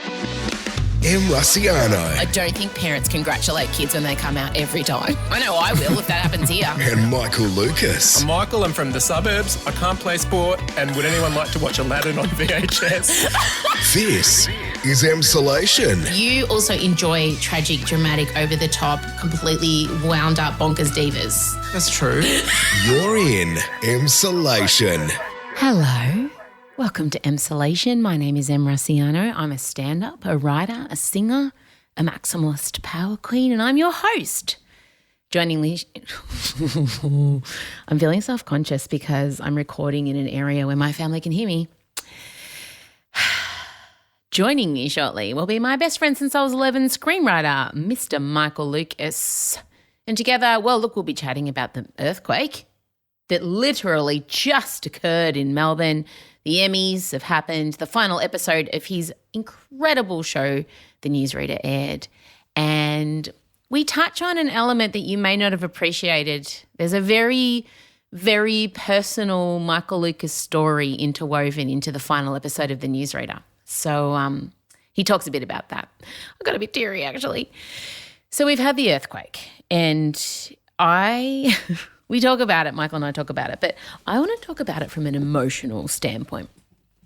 M. Rusciano I don't think parents congratulate kids when they come out every time. I know I will if that happens here. and Michael Lucas. I'm Michael, I'm from the suburbs, I can't play sport, and would anyone like to watch Aladdin on VHS? This is Emsolation. You also enjoy tragic, dramatic, over-the-top, completely wound-up bonkers divas. That's true. You're in Emsolation. Hello. Welcome to Emsolation. My name is Em Rusciano. I'm a stand-up, a writer, a singer, a maximalist power queen, and I'm your host. Joining me, I'm feeling self-conscious because I'm recording in an area where my family can hear me. Joining me shortly will be my best friend since I was 11, screenwriter, Mr. Michael Lucas. And together, we'll be chatting about the earthquake that literally just occurred in Melbourne. The Emmys have happened. The final episode of his incredible show, The Newsreader, aired. And we touch on an element that you may not have appreciated. There's a very, very personal Michael Lucas story interwoven into the final episode of The Newsreader. So he talks a bit about that. I got a bit teary, actually. So we've had the earthquake, and we talk about it, Michael and I talk about it, but I want to talk about it from an emotional standpoint.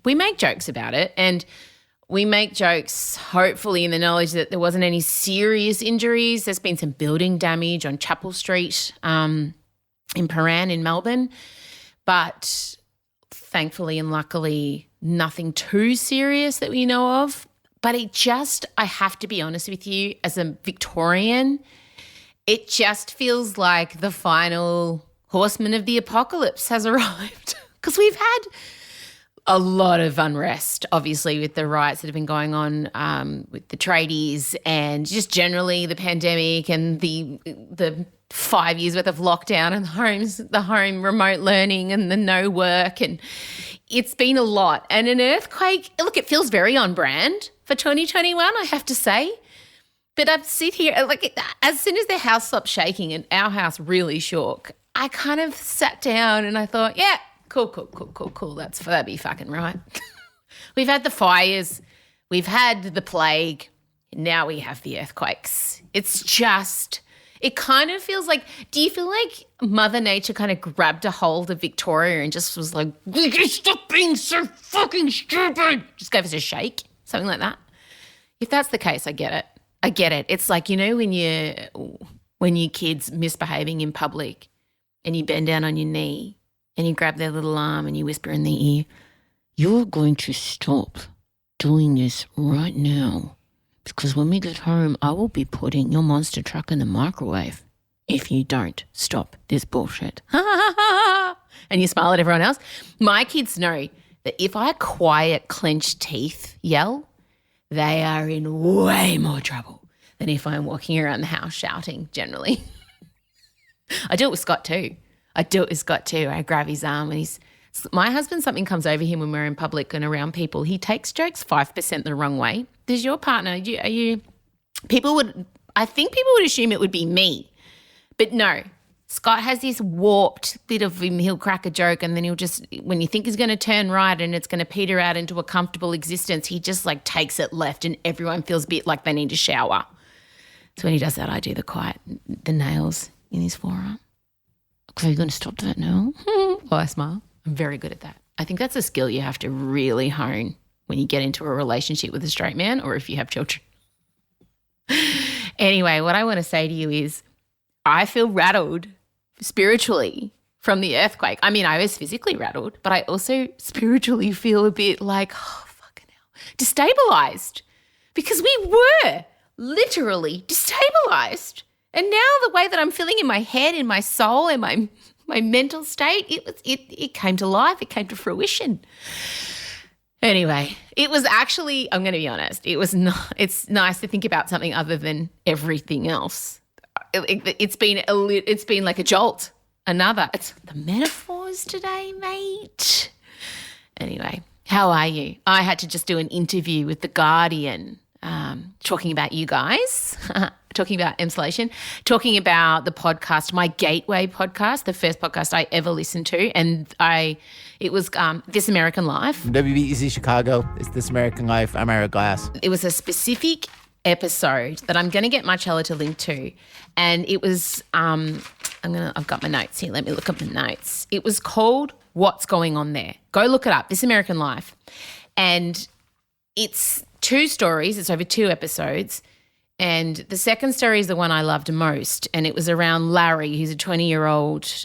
We make jokes about it, and we make jokes hopefully in the knowledge that there wasn't any serious injuries. There's been some building damage on Chapel Street in Paran in Melbourne, but thankfully and luckily nothing too serious that we know of. But I have to be honest with you, as a Victorian, it just feels like the final horseman of the apocalypse has arrived, because we've had a lot of unrest, obviously, with the riots that have been going on with the tradies and just generally the pandemic and the 5 years worth of lockdown and the home remote learning and the no work, and it's been a lot. And an earthquake, look, it feels very on brand for 2021, I have to say. But I'd sit here, like, as soon as the house stopped shaking and our house really shook, I kind of sat down and I thought, yeah, cool. That'd be fucking right. We've had the fires, we've had the plague, and now we have the earthquakes. It kind of feels like, do you feel like Mother Nature kind of grabbed a hold of Victoria and just was like, we can stop being so fucking stupid? Just gave us a shake, something like that. If that's the case, I get it. It's like, you know, when your kid's misbehaving in public and you bend down on your knee and you grab their little arm and you whisper in their ear, you're going to stop doing this right now, because when we get home, I will be putting your monster truck in the microwave if you don't stop this bullshit. And you smile at everyone else. My kids know that if I quiet clenched teeth yell, they are in way more trouble than if I'm walking around the house shouting generally. I do it with Scott too. I grab his arm and my husband, something comes over him when we're in public and around people. He takes jokes 5% the wrong way. Does your partner, I think people would assume it would be me, but no. Scott has this warped bit of him. He'll crack a joke and then he'll just, when you think he's going to turn right and it's going to peter out into a comfortable existence, he just like takes it left and everyone feels a bit like they need a shower. So when he does that, I do the nails in his forearm. So you're going to stop that now? Well, I smile. I'm very good at that. I think that's a skill you have to really hone when you get into a relationship with a straight man or if you have children. Anyway, what I want to say to you is I feel rattled spiritually from the earthquake. I mean, I was physically rattled, but I also spiritually feel a bit like, oh, fucking hell, destabilized, because we were literally destabilized. And now the way that I'm feeling in my head, in my soul, in my mental state, it came to life. It came to fruition. Anyway, it was actually, I'm going to be honest, it's nice to think about something other than everything else. It's been like a jolt. It's the metaphors today, mate. Anyway, how are you? I had to just do an interview with The Guardian talking about you guys. talking about Emsolation, talking about the podcast, my Gateway podcast, the first podcast I ever listened to. And it was This American Life. WBEZ Chicago, it's This American Life. I'm Ira Glass. It was a specific episode that I'm going to get Marcella to link to. And it was, I've got my notes here. Let me look up the notes. It was called What's Going On There. Go look it up, This American Life. And it's 2 stories. It's over 2 episodes. And the second story is the one I loved most. And it was around Larry, who's a 20-year-old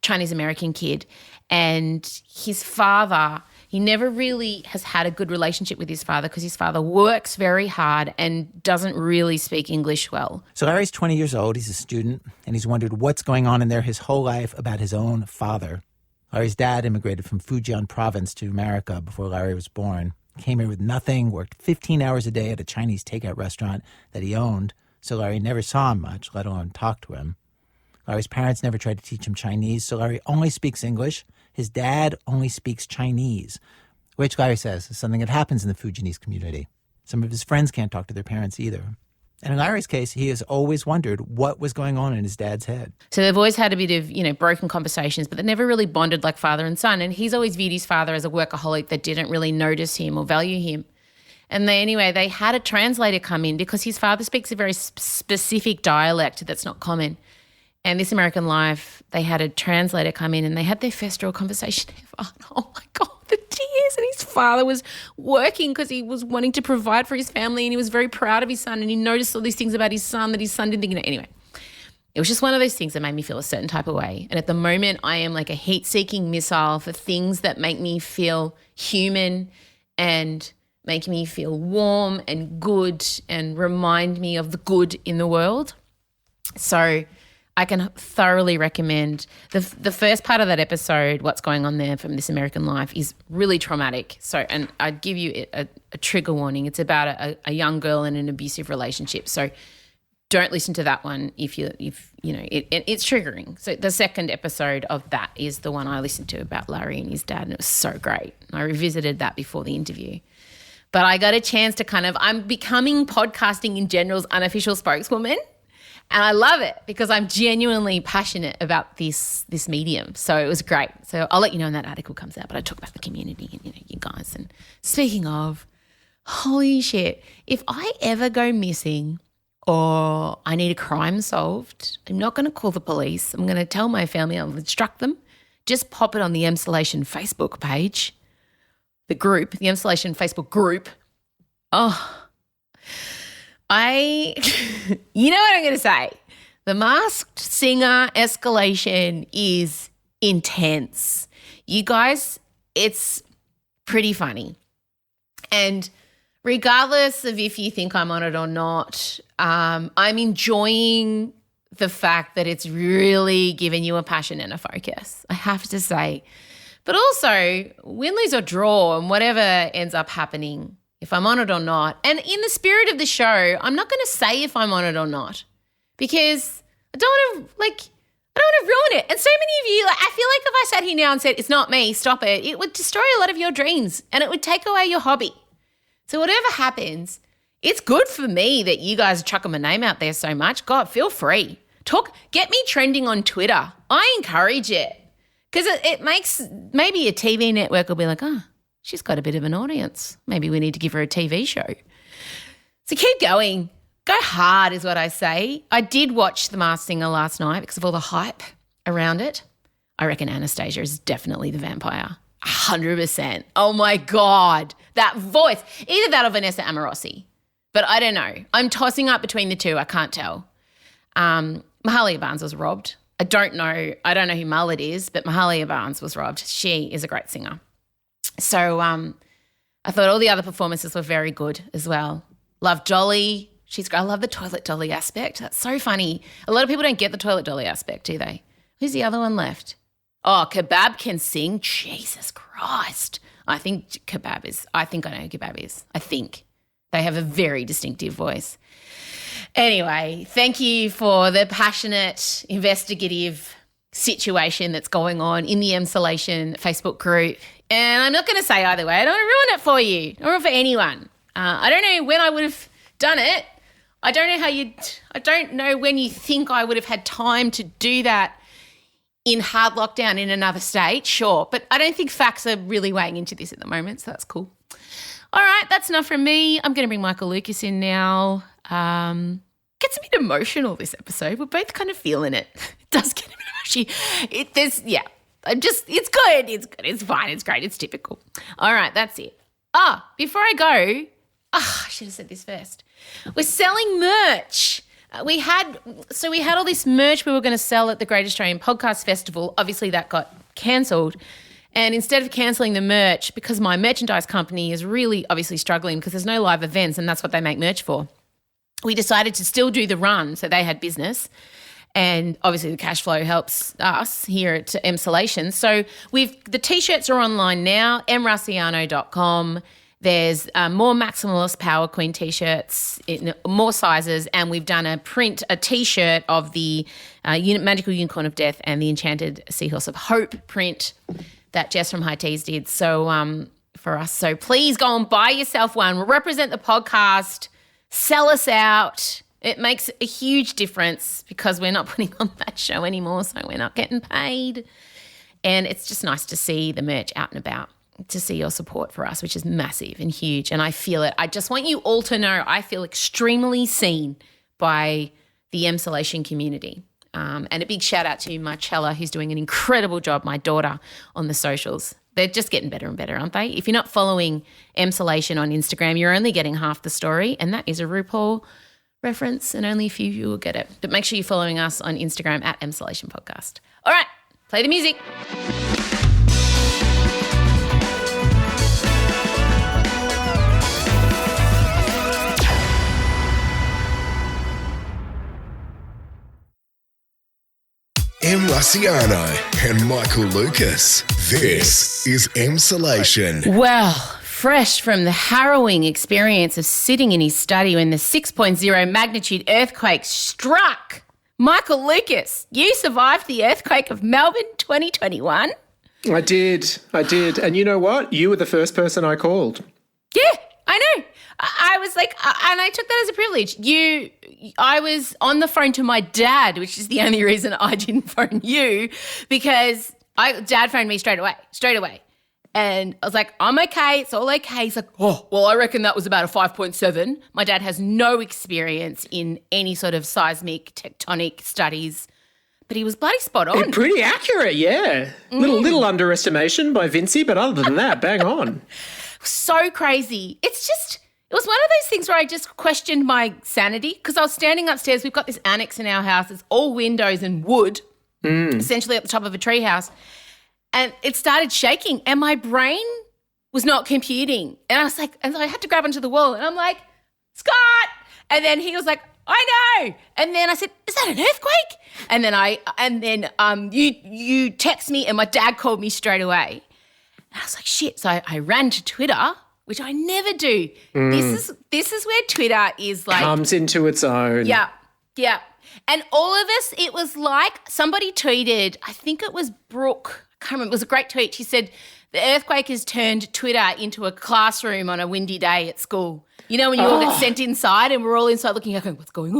Chinese-American kid. And his father, he never really has had a good relationship with his father because his father works very hard and doesn't really speak English well. So Larry's 20 years old. He's a student, and he's wondered what's going on in there his whole life about his own father. Larry's dad immigrated from Fujian province to America before Larry was born. Came here with nothing, worked 15 hours a day at a Chinese takeout restaurant that he owned, so Larry never saw him much, let alone talk to him. Larry's parents never tried to teach him Chinese, so Larry only speaks English. His dad only speaks Chinese, which Larry says is something that happens in the Fujianese community. Some of his friends can't talk to their parents either. And in Larry's case, he has always wondered what was going on in his dad's head. So they've always had a bit of, broken conversations, but they never really bonded like father and son. And he's always viewed his father as a workaholic that didn't really notice him or value him. And they had a translator come in because his father speaks a very specific dialect that's not common. And This American Life, they had a translator come in and they had their first real conversation ever. Oh, my God, the tears. And his father was working because he was wanting to provide for his family and he was very proud of his son and he noticed all these things about his son that his son didn't think. Anyway, it was just one of those things that made me feel a certain type of way. And at the moment, I am like a heat-seeking missile for things that make me feel human and make me feel warm and good and remind me of the good in the world. So I can thoroughly recommend the first part of that episode, What's Going On There from This American Life, is really traumatic. So, and I'd give you a trigger warning. It's about a young girl in an abusive relationship. So don't listen to that one it's triggering. So the second episode of that is the one I listened to about Larry and his dad, and it was so great. I revisited that before the interview. But I got a chance to I'm becoming podcasting in general's unofficial spokeswoman. And I love it because I'm genuinely passionate about this medium. So it was great. So I'll let you know when that article comes out. But I talk about the community and, you guys. And speaking of, holy shit, if I ever go missing or I need a crime solved, I'm not going to call the police. I'm going to tell my family, I'll instruct them. Just pop it on the Emsolation Facebook page, the Emsolation Facebook group. Oh, you know what I'm going to say? The Masked Singer escalation is intense. You guys, it's pretty funny. And regardless of if you think I'm on it or not, I'm enjoying the fact that it's really given you a passion and a focus, I have to say. But also, win, lose or draw and whatever ends up happening, if I'm on it or not. And in the spirit of the show, I'm not going to say if I'm on it or not because I don't want to ruin it. And so many of you, I feel like if I sat here now and said, it's not me, stop it, it would destroy a lot of your dreams and it would take away your hobby. So whatever happens, it's good for me that you guys are chucking my name out there so much. God, feel free. Get me trending on Twitter. I encourage it because it makes, maybe a TV network will be like, she's got a bit of an audience. Maybe we need to give her a TV show. So keep going. Go hard is what I say. I did watch The Masked Singer last night because of all the hype around it. I reckon Anastasia is definitely the vampire. 100%. Oh, my God. That voice. Either that or Vanessa Amorosi. But I don't know. I'm tossing up between the two. I can't tell. Mahalia Barnes was robbed. I don't know who Mullet is, but Mahalia Barnes was robbed. She is a great singer. So I thought all the other performances were very good as well. Love Dolly. She's great. I love the toilet dolly aspect. That's so funny. A lot of people don't get the toilet dolly aspect, do they? Who's the other one left? Oh, Kebab can sing. Jesus Christ. I think I know who Kebab is. I think. They have a very distinctive voice. Anyway, thank you for the passionate, investigative situation that's going on in the Emsolation Facebook group. And I'm not going to say either way. I don't want to ruin it for you or for anyone. I don't know when I would have done it. I don't know when you think I would have had time to do that in hard lockdown in another state, sure. But I don't think facts are really weighing into this at the moment, so that's cool. All right, that's enough from me. I'm going to bring Michael Lucas in now. Gets a bit emotional this episode. We're both kind of feeling it. It does get a bit emotional. It's good. It's good. It's fine. It's great. It's typical. All right, that's it. Before I go, I should have said this first. We're selling merch. We had all this merch we were going to sell at the Great Australian Podcast Festival. Obviously, that got cancelled. And instead of cancelling the merch, because my merchandise company is really obviously struggling because there's no live events and that's what they make merch for, we decided to still do the run so they had business. And obviously the cash flow helps us here at Emsolation. So the T-shirts are online now, mrussiano.com. There's more Maximalist Power Queen T-shirts in more sizes, and we've done a T-shirt of the Magical Unicorn of Death and the Enchanted Seahorse of Hope print that Jess from High Teas did. So for us, so please go and buy yourself one. Represent the podcast, sell us out. It makes a huge difference because we're not putting on that show anymore, so we're not getting paid. And it's just nice to see the merch out and about, to see your support for us, which is massive and huge. And I feel it. I just want you all to know I feel extremely seen by the Emsolation community. And a big shout out to Marcella, who's doing an incredible job, my daughter, on the socials. They're just getting better and better, aren't they? If you're not following Emsolation on Instagram, you're only getting half the story, and that is a RuPaul reference, and only a few of you will get it. But make sure you're following us on Instagram at Emsolation Podcast. All right, play the music. M. Russiano and Michael Lucas. This is Emsolation. Well, fresh from the harrowing experience of sitting in his study when the 6.0 magnitude earthquake struck, Michael Lucas, you survived the earthquake of Melbourne 2021. I did. And you know what? You were the first person I called. Yeah, I know. I was like, and I took that as a privilege. I was on the phone to my dad, which is the only reason I didn't phone you, because Dad phoned me straight away. And I was like, I'm okay, it's all okay. He's like, oh, well, I reckon that was about a 5.7. My dad has no experience in any sort of seismic tectonic studies, but he was bloody spot on. Yeah, pretty accurate, yeah. Little underestimation by Vincey, but other than that, bang on. So crazy. It was one of those things where I just questioned my sanity because I was standing upstairs. We've got this annex in our house. It's all windows and wood, essentially at the top of a tree house. And it started shaking and my brain was not computing. And I was like, and I had to grab onto the wall and I'm like, Scott. And then he was like, I know. And then I said, is that an earthquake? And then you text me and my dad called me straight away. And I was like, shit. So I ran to Twitter, which I never do. This is where Twitter is like comes into its own. Yeah. And all of us, it was like somebody tweeted, I think it was Brooke, I can't remember, it was a great tweet. She said, the earthquake has turned Twitter into a classroom on a windy day at school. You know, when you all get sent inside and we're all inside looking at going, what's going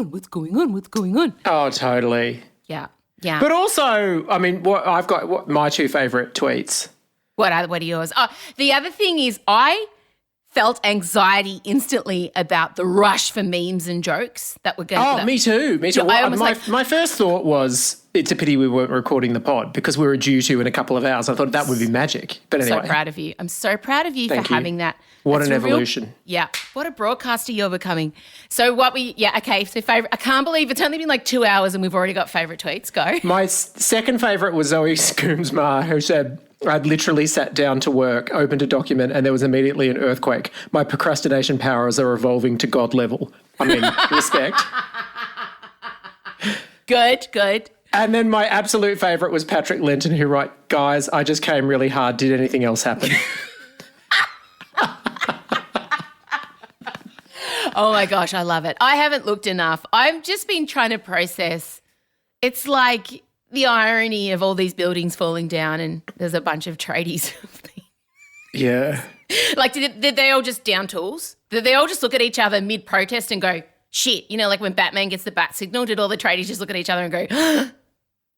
on? Oh, totally. Yeah. But also, I mean, I've got my two favourite tweets. What are yours? Oh, the other thing is I felt anxiety instantly about the rush for memes and jokes that were going. Oh, me too. My first thought was it's a pity we weren't recording the pod because we were due to in a couple of hours. I thought that would be magic. But anyway. So proud of you. I'm so proud of you for having that. What an evolution. What a broadcaster you're becoming. So so favourite. I can't believe it's only been like 2 hours and we've already got favourite tweets. Go. My second favourite was Zoe Scoomsma, who said, I'd literally sat down to work, opened a document, and there was immediately an earthquake. My procrastination powers are evolving to God level. I mean, respect. Good. And then my absolute favourite was Patrick Linton, who wrote, guys, I just came really hard. Did anything else happen? Oh, my gosh, I love it. I haven't looked enough. I've just been trying to process. It's like the irony of all these buildings falling down and there's a bunch of tradies. Yeah. Like, did they all just down tools? Did they all just look at each other mid-protest and go, shit. You know, like when Batman gets the bat signal, did all the tradies just look at each other and go,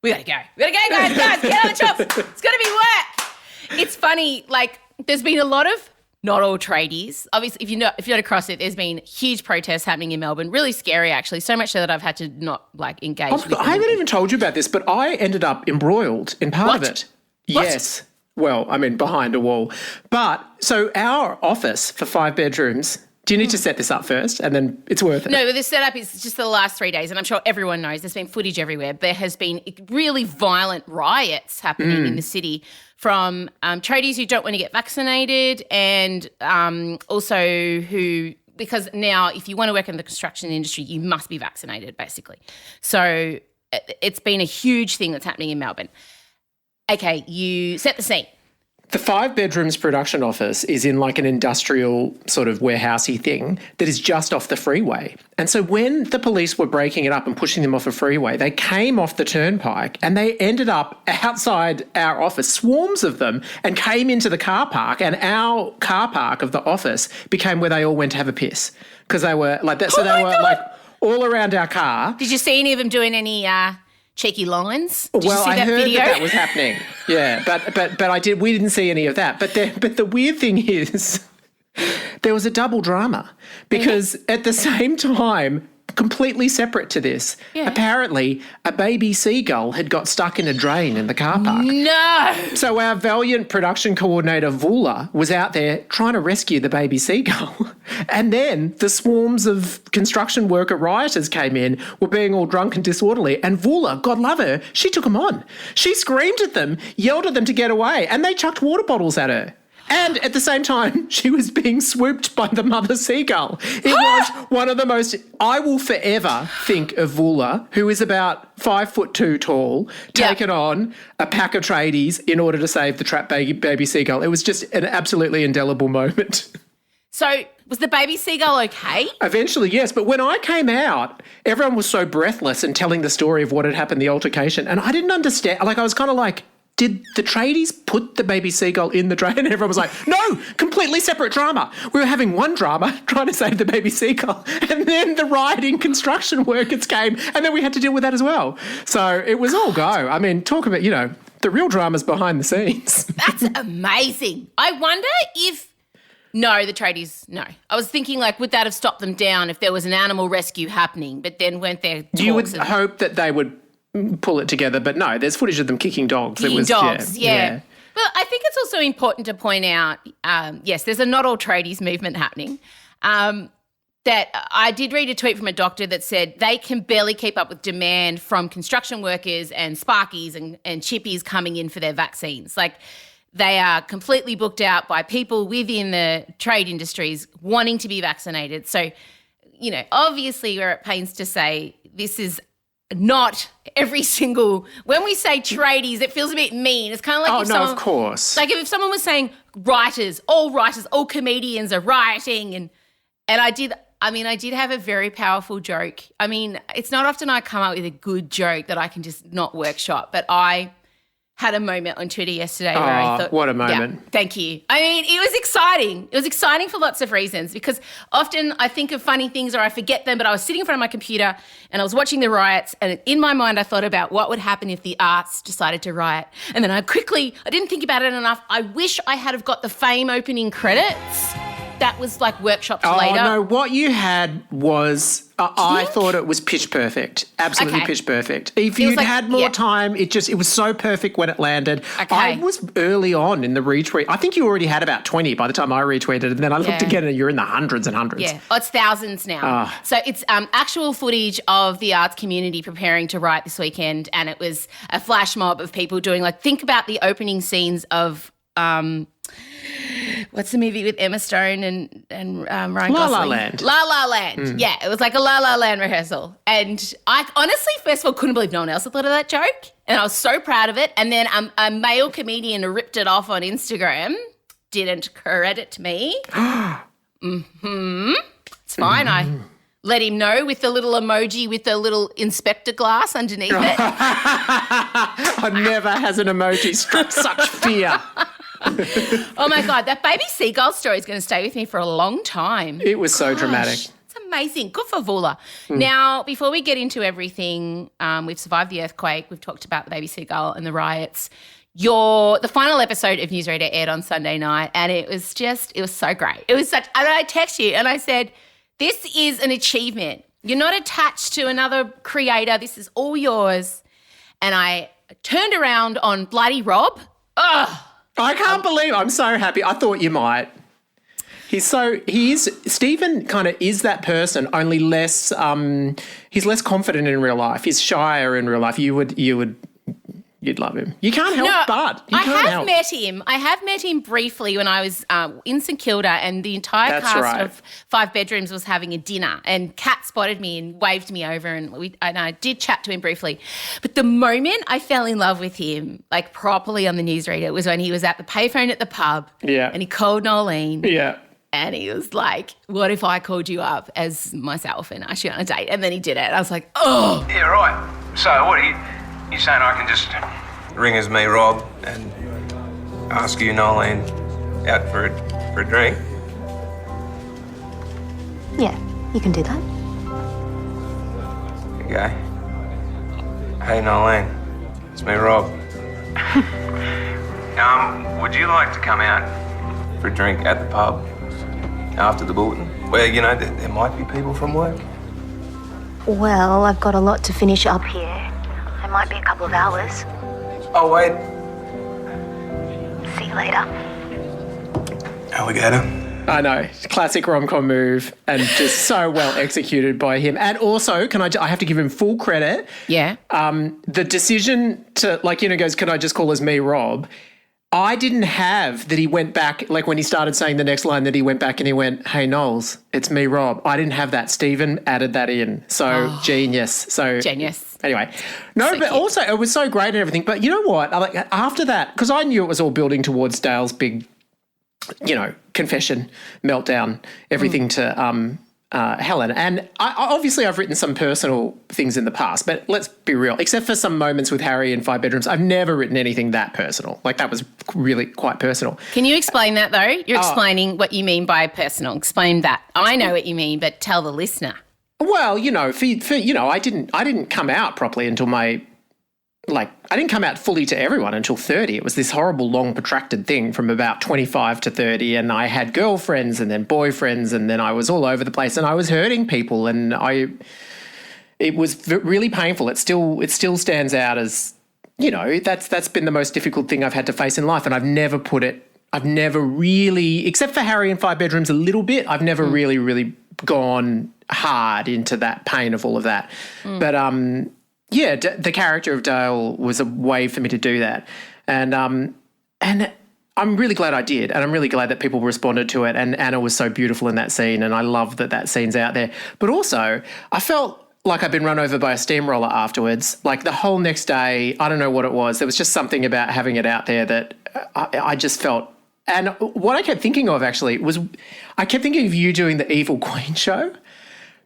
we got to go. We got to go, guys, get on the chops. It's going to be work. It's funny, like there's been a lot of, not all tradies. Obviously, if you're not across it, there's been huge protests happening in Melbourne. Really scary, actually. So much so that I've had to not like engage with them. I haven't even told you about this, but I ended up embroiled in part of it. What? Yes. Well, I mean, behind a wall. But so our office for 5 bedrooms, do you need to set this up first and then it's worth it? No, but the setup is just the last 3 days, and I'm sure everyone knows there's been footage everywhere. There has been really violent riots happening in the city from tradies who don't want to get vaccinated and also who, because now if you want to work in the construction industry, you must be vaccinated basically. So it's been a huge thing that's happening in Melbourne. Okay, you set the scene. The 5 bedrooms production office is in like an industrial sort of warehousey thing that is just off the freeway. And so when the police were breaking it up and pushing them off a freeway, they came off the turnpike and they ended up outside our office, swarms of them, and came into the car park, and our car park of the office became where they all went to have a piss because they were like that. So they were like all around our car. Did you see any of them doing any cheeky lines? Did Well, you see I that heard video? that was happening. Yeah, but I did. We didn't see any of that. But the weird thing is, there was a double drama because at the same time, completely separate to this, apparently a baby seagull had got stuck in a drain in the car park. No. So our valiant production coordinator, Vula, was out there trying to rescue the baby seagull. And then the swarms of construction worker rioters came in, were being all drunk and disorderly. And Vula, God love her, she took them on. She screamed at them, yelled at them to get away, and they chucked water bottles at her. And at the same time, she was being swooped by the mother seagull. It was one of the most, I will forever think of Vula, who is about 5'2" tall, taken on a pack of tradies in order to save the trapped baby seagull. It was just an absolutely indelible moment. So was the baby seagull okay? Eventually, yes. But when I came out, everyone was so breathless and telling the story of what had happened, the altercation. And I didn't understand. Like, I was kind of like, did the tradies put the baby seagull in the drain? And everyone was like, no, completely separate drama. We were having one drama trying to save the baby seagull. And then the rioting construction workers came and then we had to deal with that as well. So it was all go. I mean, talk about, the real dramas behind the scenes. That's amazing. I wonder if... No, the tradies, no. I was thinking, like, would that have stopped them down if there was an animal rescue happening, but then weren't there talks? You would hope that they would pull it together, but no, there's footage of them kicking dogs. Dogs, yeah. Well, I think it's also important to point out, yes, there's a not all tradies movement happening. That I did read a tweet from a doctor that said they can barely keep up with demand from construction workers and Sparkies and Chippies coming in for their vaccines. Like, they are completely booked out by people within the trade industries wanting to be vaccinated. So, obviously we're at pains to say this is not every single, when we say tradies, it feels a bit mean. It's kind of like of course. Like if someone was saying writers, all comedians are rioting and I did have a very powerful joke. I mean, it's not often I come up with a good joke that I can just not workshop, but I had a moment on Twitter yesterday where I thought... what a moment. Yeah, thank you. I mean, it was exciting. It was exciting for lots of reasons because often I think of funny things or I forget them, but I was sitting in front of my computer and I was watching the riots and in my mind I thought about what would happen if the arts decided to riot. And then I didn't think about it enough. I wish I had have got the Fame opening credits. That was like workshops later. Oh, no, what you had was, I thought it was pitch perfect. Absolutely pitch perfect. If you'd had more time, it was so perfect when it landed. Okay. I was early on in the retweet. I think you already had about 20 by the time I retweeted, and then I looked again and you're in the hundreds and hundreds. Yeah, it's thousands now. So it's actual footage of the arts community preparing to riot this weekend, and it was a flash mob of people doing think about the opening scenes of what's the movie with Emma Stone and Ryan Gosling? La La Land. La La Land. Yeah, it was like a La La Land rehearsal. And I honestly, first of all, couldn't believe no one else had thought of that joke. And I was so proud of it. And then a male comedian ripped it off on Instagram, didn't credit me. It's fine. I let him know with the little emoji with the little inspector glass underneath it. Never has an emoji struck such fear. Oh, my God. That baby seagull story is going to stay with me for a long time. It was so dramatic. It's amazing. Good for Vula. Now, before we get into everything, we've survived the earthquake. We've talked about the baby seagull and the riots. The final episode of Newsreader aired on Sunday night, and it was so great. And I text you and I said, this is an achievement. You're not attached to another creator. This is all yours. And I turned around on bloody Rob. Ugh. I can't believe I'm so happy. I thought you might. Stephen kind of is that person, only less, he's less confident in real life. He's shyer in real life. You'd love him. You can't help but. You can't help. I have met him briefly when I was in St Kilda, and the entire cast of 5 Bedrooms was having a dinner, and Kat spotted me and waved me over, and I did chat to him briefly. But the moment I fell in love with him, like properly on the newsreader, was when he was at the payphone at the pub, and he called Nolene, and he was like, "What if I called you up as myself and asked you on a date?" And then he did it. I was like, "Oh, yeah, right." So what are you saying? I can just ring as me, Rob, and ask you, Nolene, out for a drink? Yeah, you can do that. Okay. Hey, Nolene, it's me, Rob. Would you like to come out for a drink at the pub after the bulletin? Where, there might be people from work. Well, I've got a lot to finish up here. It might be a couple of hours. Oh, wait. See you later. Alligator. I know. Classic rom-com move, and just so well executed by him. And also, I have to give him full credit. yeah." The decision to, goes, "Can I just call as me, Rob?" I didn't have that he went back, like when he started saying the next line, that he went back and he went, "Hey, Knowles, it's me, Rob." I didn't have that. Stephen added that in. So genius. Genius. Anyway, no, So but cute. also it was so great and everything. But you know what? After that, because I knew it was all building towards Dale's big, confession, meltdown, everything to Helen. And obviously I've written some personal things in the past, but let's be real. Except for some moments with Harry in 5 Bedrooms, I've never written anything that personal. Like, that was really quite personal. Can you explain that though? You're explaining what you mean by personal. Explain that. I know what you mean, but tell the listener. Well, I didn't come out properly until I didn't come out fully to everyone until 30. It was this horrible, long, protracted thing from about 25 to 30, and I had girlfriends and then boyfriends, and then I was all over the place, and I was hurting people, and it was really painful. It still stands out as, that's been the most difficult thing I've had to face in life, and I've never really, except for Harry in 5 Bedrooms a little bit, I've never really gone hard into that pain of all of that. But the character of Dale was a way for me to do that. And I'm really glad I did, and I'm really glad that people responded to it, and Anna was so beautiful in that scene, and I love that scene's out there. But also, I felt like I'd been run over by a steamroller afterwards. Like, the whole next day, I don't know what it was. There was just something about having it out there that I just felt. And what I kept thinking of, actually, was I kept thinking of you doing the Evil Queen show,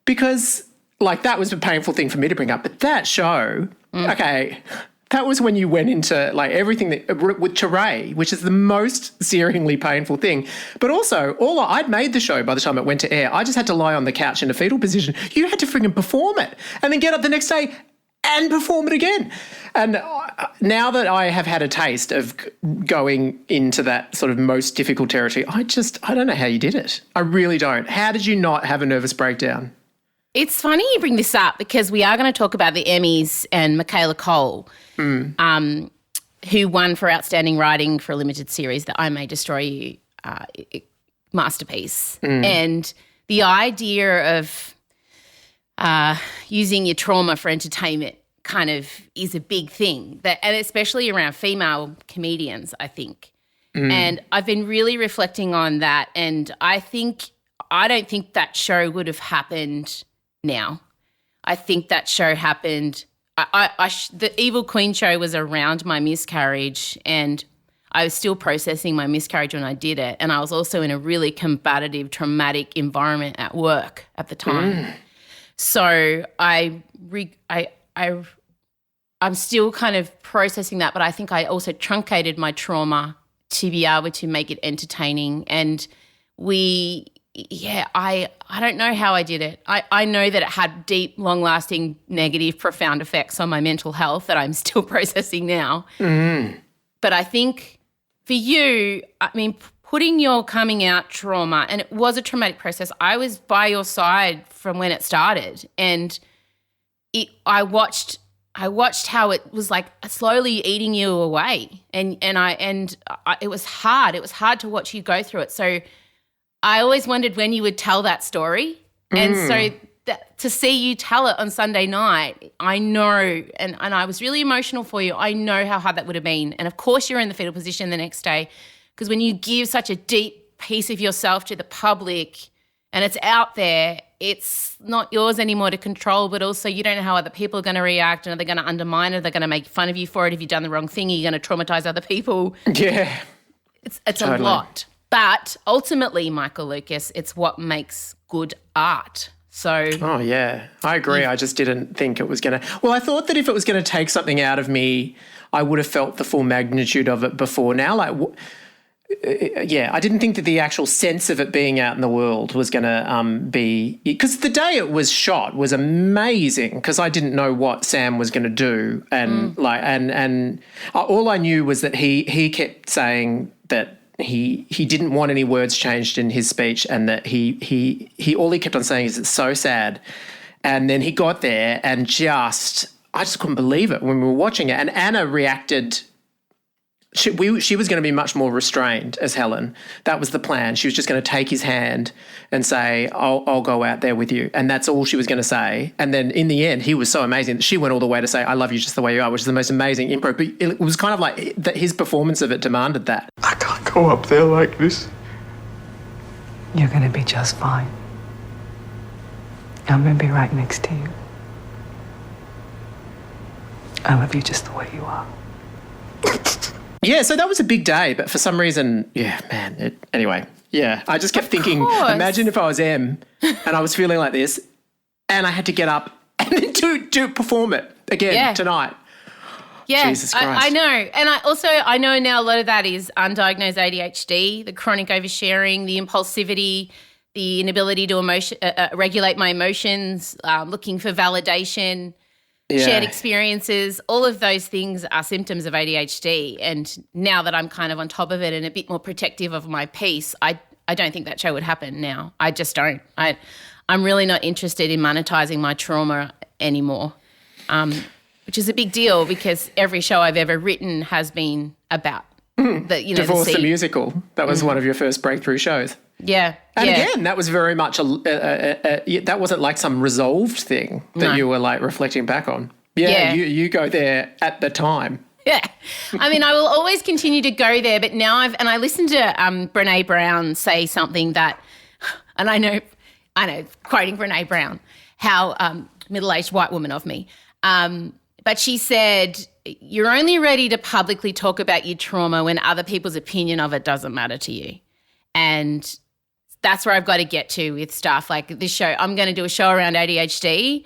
because, that was a painful thing for me to bring up. But that show, okay, that was when you went into, everything with Teray, which is the most searingly painful thing. But also, I'd made the show by the time it went to air. I just had to lie on the couch in a fetal position. You had to frigging perform it and then get up the next day and perform it again. And now that I have had a taste of going into that sort of most difficult territory, I don't know how you did it. I really don't. How did you not have a nervous breakdown? It's funny you bring this up, because we are going to talk about the Emmys and Michaela Cole, who won for Outstanding Writing for a limited series, that I May Destroy You masterpiece. And the idea of using your trauma for entertainment kind of is a big thing, and especially around female comedians, I think. And I've been really reflecting on that, and I don't think that show would have happened now. I think that show happened. The Evil Queen show was around my miscarriage, and I was still processing my miscarriage when I did it, and I was also in a really combative, traumatic environment at work at the time. So I'm still kind of processing that, but I think I also truncated my trauma to be able to make it entertaining. And we I don't know how I did it. I know that it had deep, long-lasting, negative, profound effects on my mental health that I'm still processing now. But I think for you, I mean, putting your coming out trauma, and it was a traumatic process. I was by your side from when it started, and I watched how it was like slowly eating you away, and it was hard. It was hard to watch you go through it. So I always wondered when you would tell that story, and so to see you tell it on Sunday night, I know, and I was really emotional for you. I know how hard that would have been, and of course you're in the fetal position the next day, because when you give such a deep piece of yourself to the public and it's out there, it's not yours anymore to control, but also you don't know how other people are going to react, and are they going to undermine it? Are they going to make fun of you for it? If you've done the wrong thing, are you going to traumatize other people? Yeah. It's totally. A lot. But ultimately, Michael Lucas, it's what makes good art. So. Oh, yeah. I agree. I just didn't think it was going to. Well, I thought that if it was going to take something out of me, I would have felt the full magnitude of it before now. Like, I didn't think that the actual sense of it being out in the world was going to be, because the day it was shot was amazing, because I didn't know what Sam was going to do, and and all I knew was that he kept saying that he didn't want any words changed in his speech, and that he all he kept on saying is it's so sad, and then he got there and I just couldn't believe it when we were watching it, and Anna reacted. She was going to be much more restrained as Helen. That was the plan. She was just going to take his hand and say, I'll go out there with you. And that's all she was going to say. And then in the end, he was so amazing that she went all the way to say, I love you just the way you are, which is the most amazing improv. But it was kind of like that his performance of it demanded that. I can't go up there like this. You're going to be just fine. I'm going to be right next to you. I love you just the way you are. Yeah, so that was a big day, but for some reason, anyway, I just kept thinking, imagine if I was Em and I was feeling like this and I had to get up and then to perform it again tonight. Yeah, Jesus Christ. I know. And I know now a lot of that is undiagnosed ADHD, the chronic oversharing, the impulsivity, the inability to regulate my emotions, looking for validation. Yeah. Shared experiences, all of those things are symptoms of ADHD. And now that I'm kind of on top of it and a bit more protective of my peace, I don't think that show would happen now. I just don't. I'm really not interested in monetizing my trauma anymore, which is a big deal because every show I've ever written has been about Divorce the Musical. That was one of your first breakthrough shows. Yeah. And again, that was very much that wasn't like some resolved thing that you were like reflecting back on. Yeah. You go there at the time. Yeah. I mean, I will always continue to go there, but now I listened to Brené Brown say something that, and I know, quoting Brené Brown, how middle-aged white woman of me, but she said, you're only ready to publicly talk about your trauma when other people's opinion of it doesn't matter to you. And that's where I've got to get to with stuff like this show. I'm going to do a show around ADHD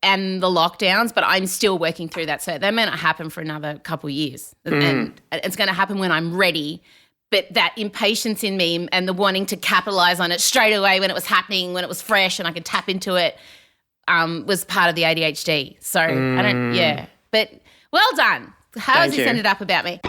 and the lockdowns, but I'm still working through that. So that may not happen for another couple of years. And it's going to happen when I'm ready. But that impatience in me and the wanting to capitalize on it straight away when it was happening, when it was fresh and I could tap into it, was part of the ADHD. So I don't, But well done. How has this ended up about me?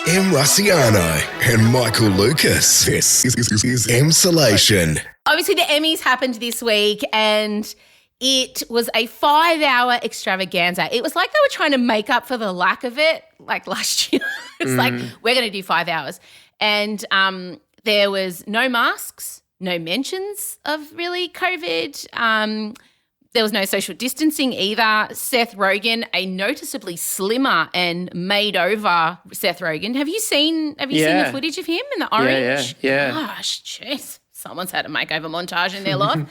Em Rusciano and Michael Lucas. This is Emsolation. Obviously, the Emmys happened this week and it was a 5-hour extravaganza. It was like they were trying to make up for the lack of it, like last year. It's like, we're going to do 5 hours. And there was no masks, no mentions of really COVID. There was no social distancing either. Seth Rogen, a noticeably slimmer and made over Seth Rogen. Have you seen the footage of him in the orange? Yeah. Gosh, jeez. Someone's had a makeover montage in their life.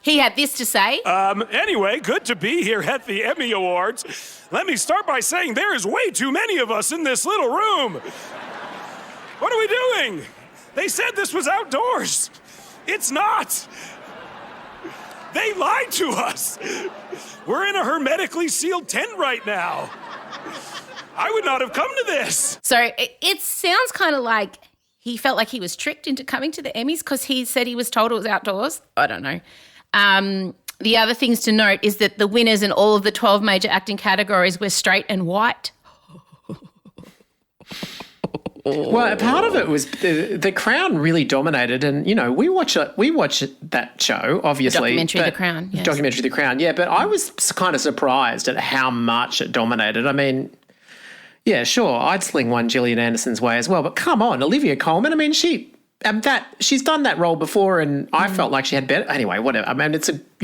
He had this to say. Anyway, good to be here at the Emmy Awards. Let me start by saying there is way too many of us in this little room. What are we doing? They said this was outdoors. It's not. They lied to us. We're in a hermetically sealed tent right now. I would not have come to this. So it sounds kind of like he felt like he was tricked into coming to the Emmys because he said he was told it was outdoors. I don't know. The other things to note is that the winners in all of the 12 major acting categories were straight and white. Well, part of it was the Crown really dominated, and we watch that show, obviously. Documentary The Crown. Yes. Documentary The Crown, yeah. But I was kind of surprised at how much it dominated. I mean, yeah, sure, I'd sling one Gillian Anderson's way as well, but come on, Olivia Colman. I mean, she's done that role before, and I felt like she had better. Anyway, whatever. I mean,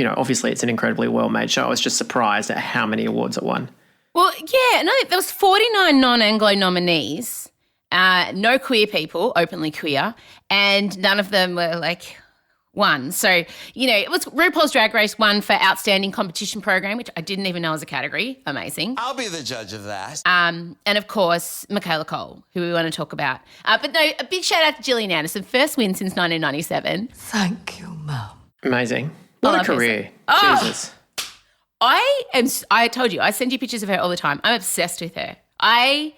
obviously it's an incredibly well-made show. I was just surprised at how many awards it won. Well, yeah, no, there was 49 non-Anglo nominees. No queer people, openly queer, and none of them were won. So, it was RuPaul's Drag Race won for Outstanding Competition Program, which I didn't even know was a category. Amazing. I'll be the judge of that. And of course, Michaela Cole, who we want to talk about. But no, a big shout out to Gillian Anderson, first win since 1997. Thank you, Mum. Amazing. What a career. Jesus. I told you, I send you pictures of her all the time. I'm obsessed with her. I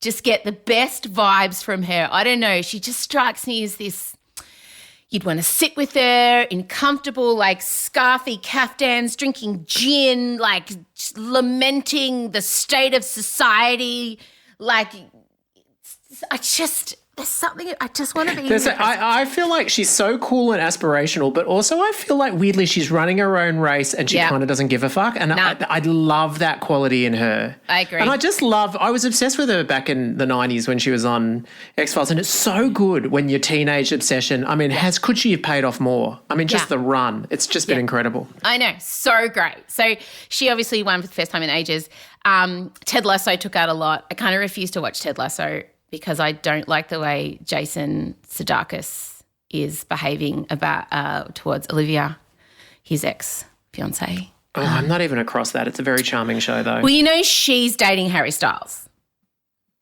just get the best vibes from her. I don't know. She just strikes me as this, you'd want to sit with her in comfortable, scarfy caftans, drinking gin, just lamenting the state of society. There's something, I just want to be. I feel like she's so cool and aspirational, but also I feel like weirdly she's running her own race and she kind of doesn't give a fuck. And I love that quality in her. I agree. And I was obsessed with her back in the 90s when she was on X-Files. And it's so good when your teenage obsession, I mean, could she have paid off more? I mean, just the run. It's just been incredible. I know. So great. So she obviously won for the first time in ages. Ted Lasso took out a lot. I kind of refuse to watch Ted Lasso because I don't like the way Jason Sudeikis is behaving towards Olivia, his ex-fiancée. Oh, I'm not even across that. It's a very charming show, though. Well, she's dating Harry Styles.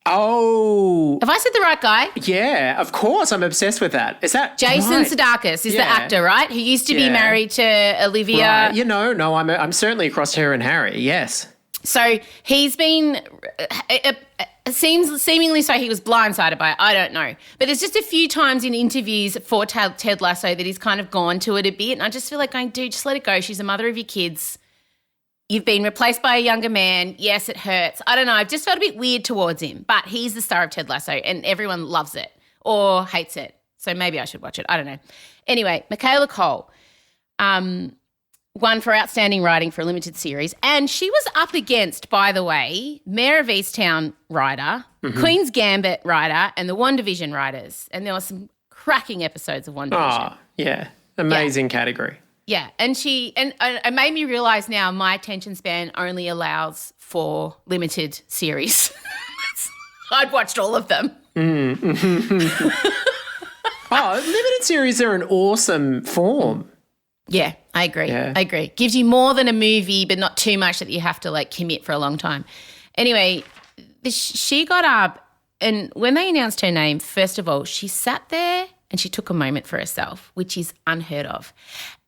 Oh. Have I said the right guy? Yeah, of course. I'm obsessed with that. Is that Jason right? Sudeikis is the actor, right? Who used to be married to Olivia. Right. No, I'm certainly across her and Harry, yes. So he's been seemingly so he was blindsided by it. I don't know. But there's just a few times in interviews for Ted Lasso that he's kind of gone to it a bit. And I just feel like going, dude, just let it go. She's the mother of your kids. You've been replaced by a younger man. Yes, it hurts. I don't know. I've just felt a bit weird towards him. But he's the star of Ted Lasso and everyone loves it or hates it. So maybe I should watch it. I don't know. Anyway, Michaela Cole won for Outstanding Writing for a limited series. And she was up against, by the way, Mayor of Easttown writer, Queen's Gambit writer, and the WandaVision writers. And there were some cracking episodes of WandaVision. Oh, yeah. Amazing category. Yeah. And it made me realise now my attention span only allows for limited series. I'd watched all of them. Limited series are an awesome form. Yeah, I agree. Yeah. I agree. Gives you more than a movie, but not too much that you have to commit for a long time. Anyway, she got up and when they announced her name, first of all, she sat there and she took a moment for herself, which is unheard of.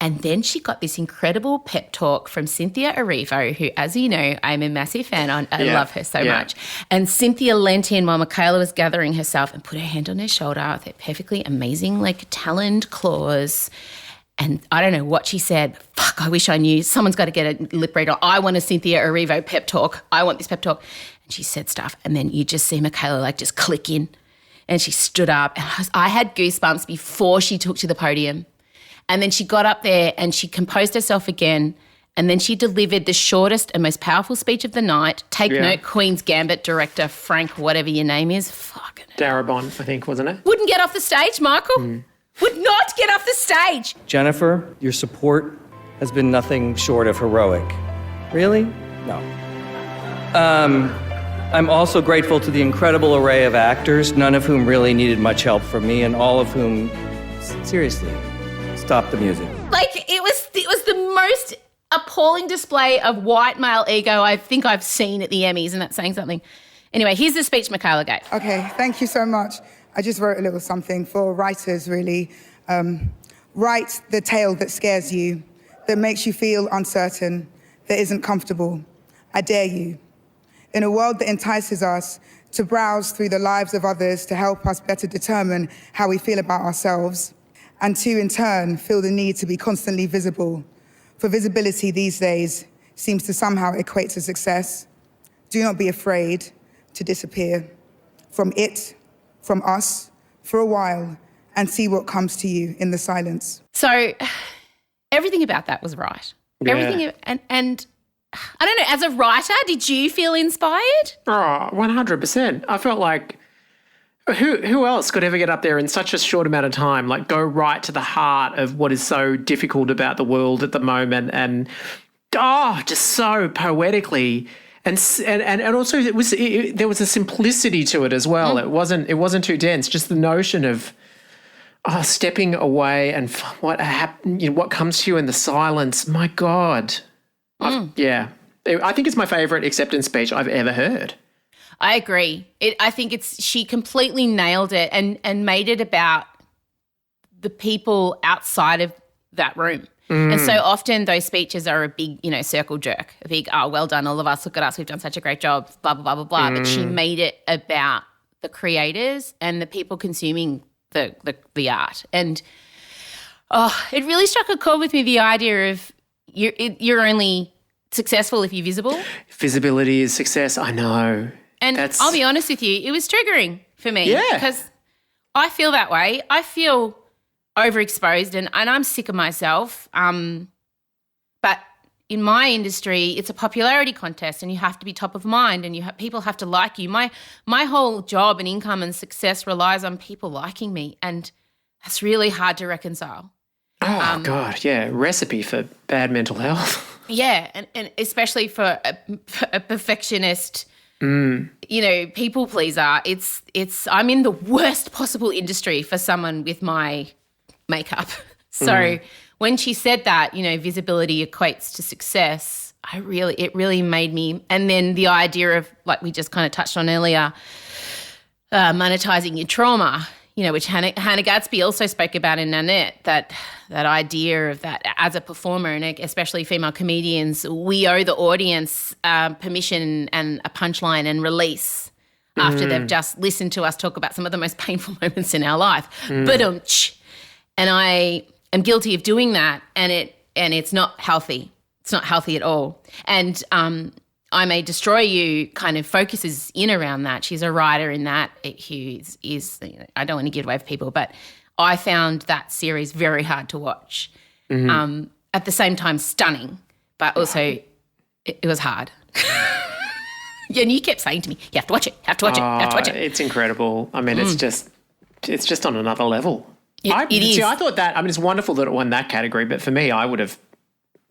And then she got this incredible pep talk from Cynthia Erivo, who, as you know, I'm a massive fan on. I love her so much. And Cynthia leant in while Michaela was gathering herself and put her hand on her shoulder with her perfectly amazing, taloned claws. And I don't know what she said. Fuck, I wish I knew. Someone's got to get a lip reader. I want a Cynthia Erivo pep talk. I want this pep talk. And she said stuff. And then you just see Michaela just click in. And she stood up. And I had goosebumps before she took to the podium. And then she got up there and she composed herself again. And then she delivered the shortest and most powerful speech of the night. Take note, Queen's Gambit director, Frank, whatever your name is. Fucking Darabont, I think, wasn't it? Wouldn't get off the stage, Michael. Would not get off the stage. Jennifer, your support has been nothing short of heroic. Really? No. I'm also grateful to the incredible array of actors, none of whom really needed much help from me, and all of whom, seriously, stopped the music. It was the most appalling display of white male ego I think I've seen at the Emmys, and that's saying something. Anyway, here's the speech Michaela gave. Okay, thank you so much. I just wrote a little something for writers, really. Write the tale that scares you, that makes you feel uncertain, that isn't comfortable. I dare you. in a world that entices us to browse through the lives of others to help us better determine how we feel about ourselves, and to, in turn, feel the need to be constantly visible. For visibility these days seems to somehow equate to success. Do not be afraid to disappear from it, from us, for a while, and see what comes to you in the silence. So everything about that was right. Yeah. Everything, and I don't know, as a writer, did you feel inspired? Oh, 100%. I felt like who else could ever get up there in such a short amount of time, like go right to the heart of what is so difficult about the world at the moment, and just so poetically, and also there was a simplicity to it as well. It wasn't too dense. Just the notion of stepping away and what comes to you in the silence. My God. Yeah. I think it's my favourite acceptance speech I've ever heard. I agree. I think she completely nailed it and made it about the people outside of that room. And so often those speeches are a big, circle jerk, a big, well done, all of us, look at us, we've done such a great job, blah, blah, blah, blah, blah. But she made it about the creators and the people consuming the art. And it really struck a chord with me, the idea of you're only successful if you're visible. Visibility is success, I know. And I'll be honest with you, it was triggering for me. Yeah. Because I feel that way. I feel overexposed and I'm sick of myself. But in my industry, it's a popularity contest and you have to be top of mind and people have to like you. My whole job and income and success relies on people liking me, and that's really hard to reconcile. Oh, God, yeah. Recipe for bad mental health. Yeah, and especially for a perfectionist, people pleaser. I'm in the worst possible industry for someone with my makeup. So when she said that, visibility equates to success, it really made me. And then the idea of, like we just kind of touched on earlier, monetizing your trauma, which Hannah Gadsby also spoke about in Nanette, that idea of that as a performer, and especially female comedians, we owe the audience permission and a punchline and release after they've just listened to us talk about some of the most painful moments in our life. Ba-dum-tsh. And I am guilty of doing that, and it's not healthy. It's not healthy at all. And I May Destroy You kind of focuses in around that. She's a writer in that who is I don't want to give away for people, but I found that series very hard to watch. At the same time, stunning, but also it was hard. And you kept saying to me, you have to watch it, have to watch it, have to watch it. It's incredible. I mean, it's just on another level. It is. I thought that, it's wonderful that it won that category, but for me, I would have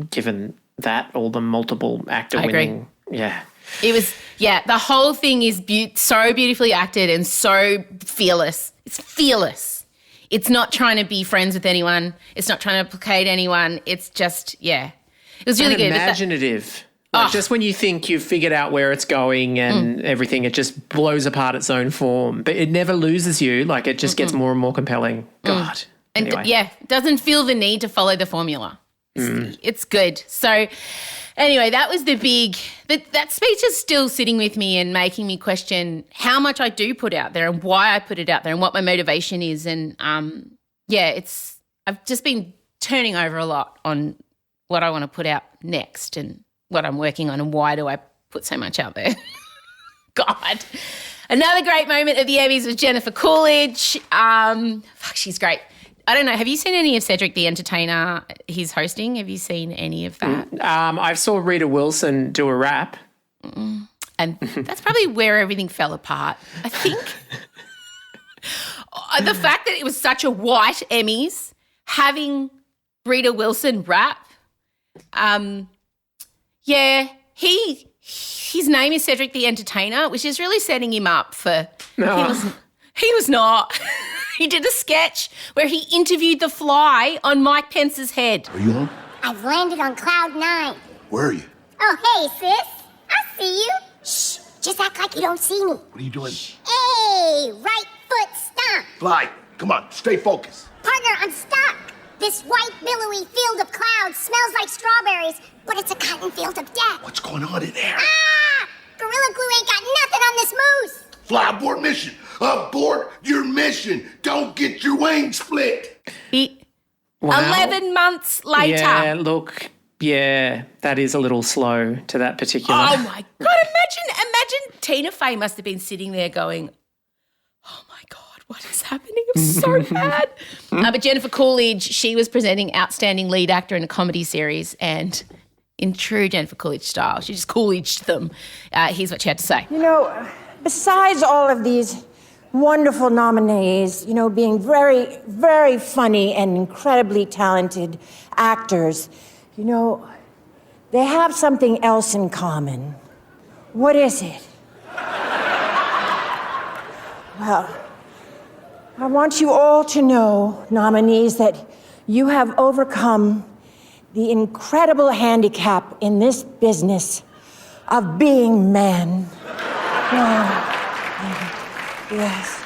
given that all the multiple actor winning. Yeah. It was, the whole thing is so beautifully acted and so fearless. It's fearless. It's not trying to be friends with anyone. It's not trying to placate anyone. It's just, it was really good. Imaginative. Just when you think you've figured out where it's going and everything, it just blows apart its own form. But it never loses you. Like, it just gets more and more compelling. God. And anyway. Doesn't feel the need to follow the formula. It's good. So anyway, that was the big – that speech is still sitting with me and making me question how much I do put out there and why I put it out there and what my motivation is. And, I've just been turning over a lot on what I want to put out next and what I'm working on and why do I put so much out there. God. Another great moment of the Emmys was Jennifer Coolidge. She's great. I don't know. Have you seen any of Cedric the Entertainer? He's hosting. Have you seen any of that? I saw Rita Wilson do a rap. And that's probably where everything fell apart, I think. The fact that it was such a white Emmys, having Rita Wilson rap, his name is Cedric the Entertainer, which is really setting him up for he was not. He did a sketch where he interviewed The Fly on Mike Pence's head. Are you home? I've landed on Cloud 9. Where are you? Oh, hey, sis. I see you. Shh. Just act like you don't see me. What are you doing? Hey, right foot stomp. Fly. Come on, stay focused. Partner, I'm stuck. This white, billowy field of clouds smells like strawberries, but it's a cotton field of death. What's going on in there? Ah! Gorilla Glue ain't got nothing on this moose. Fly aboard mission. Abort your mission. Don't get your wings split. 11 months later. Yeah, look, that is a little slow to that particular. Oh my God, imagine Tina Fey must have been sitting there going, oh my God, what is happening? I'm so bad. But Jennifer Coolidge, she was presenting Outstanding Lead Actor in a Comedy Series, and in true Jennifer Coolidge style, she just Coolidged them. Here's what she had to say. You know, besides all of these wonderful nominees, you know, being very, very funny and incredibly talented actors, you know, they have something else in common. What is it? Well, I want you all to know, nominees, that you have overcome the incredible handicap in this business of being men. Yes.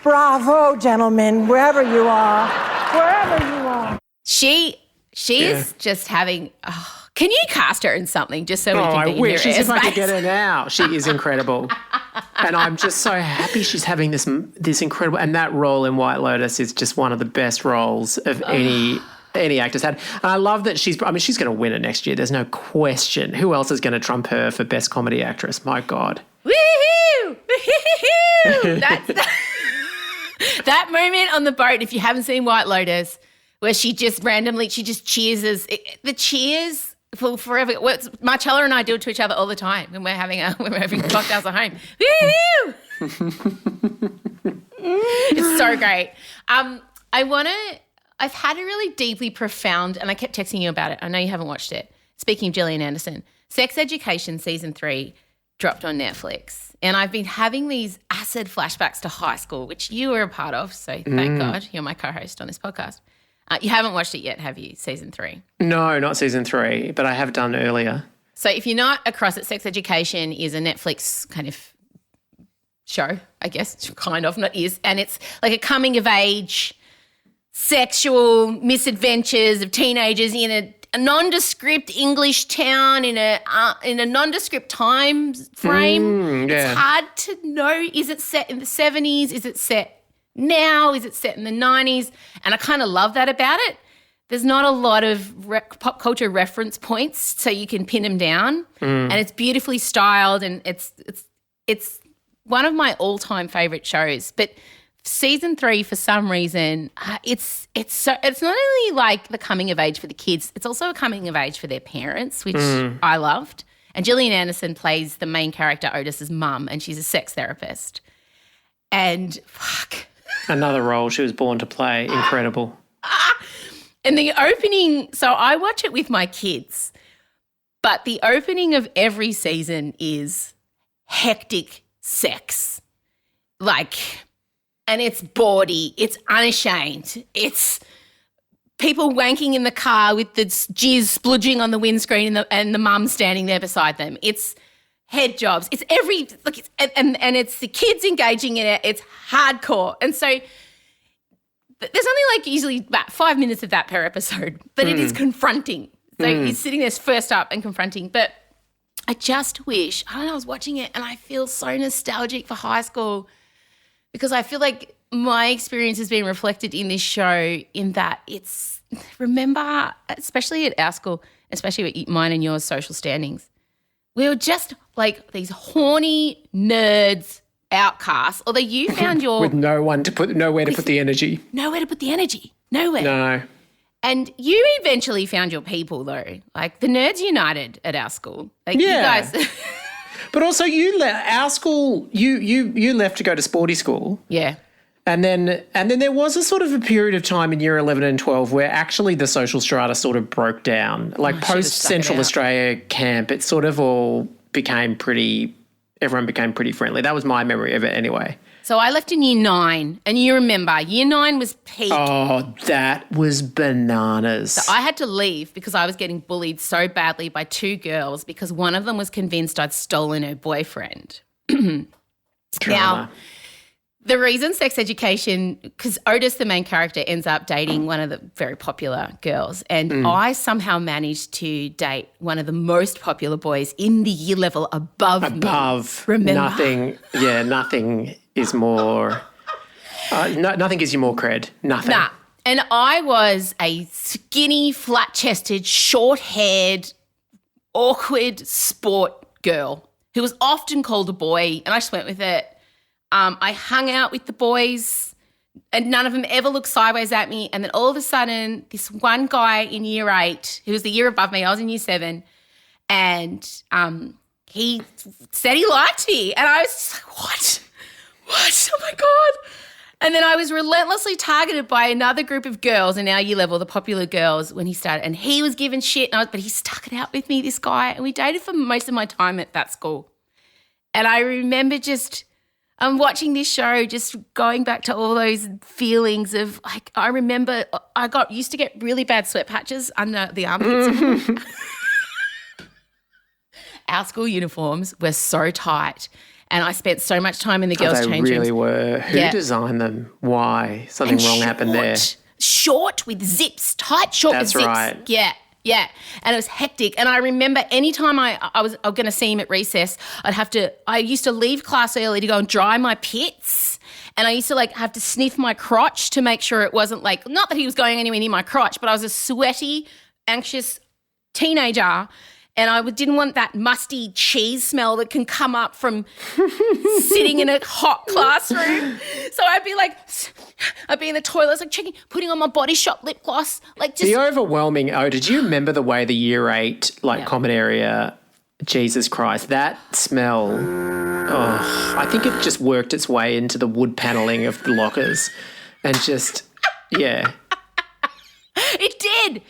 Bravo, gentlemen, wherever you are. Wherever you are. She is just having... Oh, can you cast her in something just so we can I be in wish. her As if I could airspace? get her now. She is incredible. And I'm just so happy she's having this incredible... And that role in White Lotus is just one of the best roles of any actor's had. And I love that she's going to win it next year. There's no question. Who else is going to trump her for Best Comedy Actress? My God. Woohoo! Woohoo! That moment on the boat, if you haven't seen White Lotus, where she just cheers the cheers for forever. Marcella and I do it to each other all the time when we're having cocktails at home. Woohoo! It's so great. I've had a really deeply profound, and I kept texting you about it. I know you haven't watched it. Speaking of Gillian Anderson, Sex Education Season 3 dropped on Netflix. And I've been having these acid flashbacks to high school, which you were a part of. So thank God you're my co-host on this podcast. You haven't watched it yet, have you, Season 3? No, not Season 3, but I have done earlier. So if you're not across it, Sex Education is a Netflix kind of show, I guess, kind of, not is. And it's like a coming-of-age sexual misadventures of teenagers in a nondescript English town in a nondescript time frame. It's hard to know. Is it set in the 70s? Is it set now? Is it set in the 90s? And I kind of love that about it. There's not a lot of pop culture reference points, so you can pin them down. And it's beautifully styled, and it's one of my all-time favorite shows. But Season 3, for some reason, it's not only like the coming of age for the kids, it's also a coming of age for their parents, which I loved. And Gillian Anderson plays the main character, Otis's mum, and she's a sex therapist. And Another role she was born to play. Incredible. And the opening, so I watch it with my kids, but the opening of every season is hectic sex. And it's bawdy, it's unashamed, it's people wanking in the car with the jizz spludging on the windscreen and the mum standing there beside them. It's head jobs. It's and it's the kids engaging in it. It's hardcore. And so there's only usually about 5 minutes of that per episode, but it is confronting. So he's sitting there first up and confronting. But I just wish, I was watching it and I feel so nostalgic for high school, because I feel like my experience has been reflected in this show in that remember, especially at our school, especially at mine and yours social standings, we were just like these horny nerds, outcasts, although you found your... With nowhere to put the energy. Nowhere to put the energy. Nowhere. No. And you eventually found your people though. Like the nerds united at our school. You guys... But also our school, you left to go to sporty school. Yeah. And then there was a sort of a period of time in year 11 and 12 where actually the social strata sort of broke down. Post Central Australia camp, it sort of all everyone became pretty friendly. That was my memory of it anyway. So I left in year 9, and you remember year 9 was peak. Oh, that was bananas. So I had to leave because I was getting bullied so badly by 2 girls because one of them was convinced I'd stolen her boyfriend. Now, the reason Sex Education, because Otis, the main character, ends up dating one of the very popular girls, and I somehow managed to date one of the most popular boys in the year level above me. Remember? Nothing is more. Nothing gives you more cred. Nothing. Nah. And I was a skinny, flat-chested, short-haired, awkward sport girl who was often called a boy, and I just went with it. I hung out with the boys and none of them ever looked sideways at me. And then all of a sudden, this one guy in year 8, who was the year above me, I was in year 7, and he said he liked me. And I was just like, what? What? Oh, my God. And then I was relentlessly targeted by another group of girls in our year level, the popular girls, when he started. And he was given shit, but he stuck it out with me, this guy. And we dated for most of my time at that school. And I remember I'm watching this show, just going back to all those feelings of, like, I remember I used to get really bad sweat patches under the armpits. Our school uniforms were so tight, and I spent so much time in the girls' change rooms. They really were. Who designed them? Why? Something wrong happened there. Short with zips, tight short with zips. That's right. Yeah. And it was hectic. And I remember anytime I was going to see him at recess, I used to leave class early to go and dry my pits. And I used to have to sniff my crotch to make sure it wasn't not that he was going anywhere near my crotch, but I was a sweaty, anxious teenager. And I didn't want that musty cheese smell that can come up from sitting in a hot classroom. So I'd be in the toilets, putting on my Body Shop lip gloss. The overwhelming, did you remember the way the year 8, common area, Jesus Christ, that smell, I think it just worked its way into the wood paneling of the lockers and just, yeah. It did.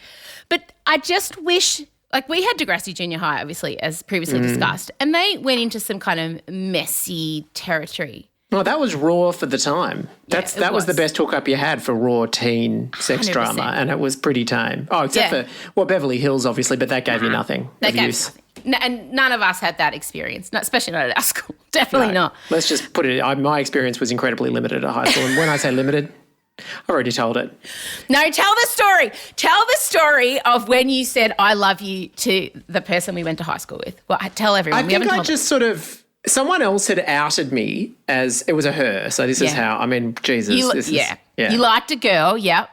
But I just wish... we had Degrassi Junior High, obviously, as previously discussed, and they went into some kind of messy territory. Well, that was raw for the time. That was the best hookup you had for raw teen sex 100%. drama, and it was pretty tame. Oh, except for Beverly Hills, obviously, but that gave you nothing. And none of us had that experience, especially not at our school. Definitely not. Let's just put it. My experience was incredibly limited at high school, and when I say limited, I've already told it. No, tell the story. Tell the story of when you said I love you to the person we went to high school with. Well, tell everyone. Someone else had outed me as it was a her. So this is how, Jesus. You liked a girl. Yeah.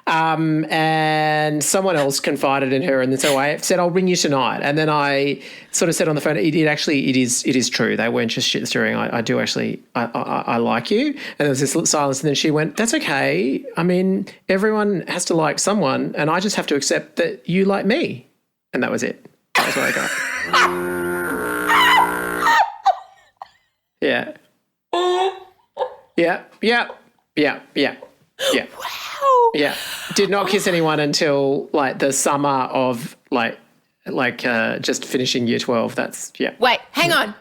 And someone else confided in her, and so I said, I'll ring you tonight. And then I sort of said on the phone, it is true. They weren't just shit stirring. I do actually, I like you. And there was this little silence, and then she went, that's okay. Everyone has to like someone, and I just have to accept that you like me. And that was it. That was what I got. Yeah. Wow. Yeah. Did not kiss anyone until the summer of just finishing year 12. That's Wait, hang on.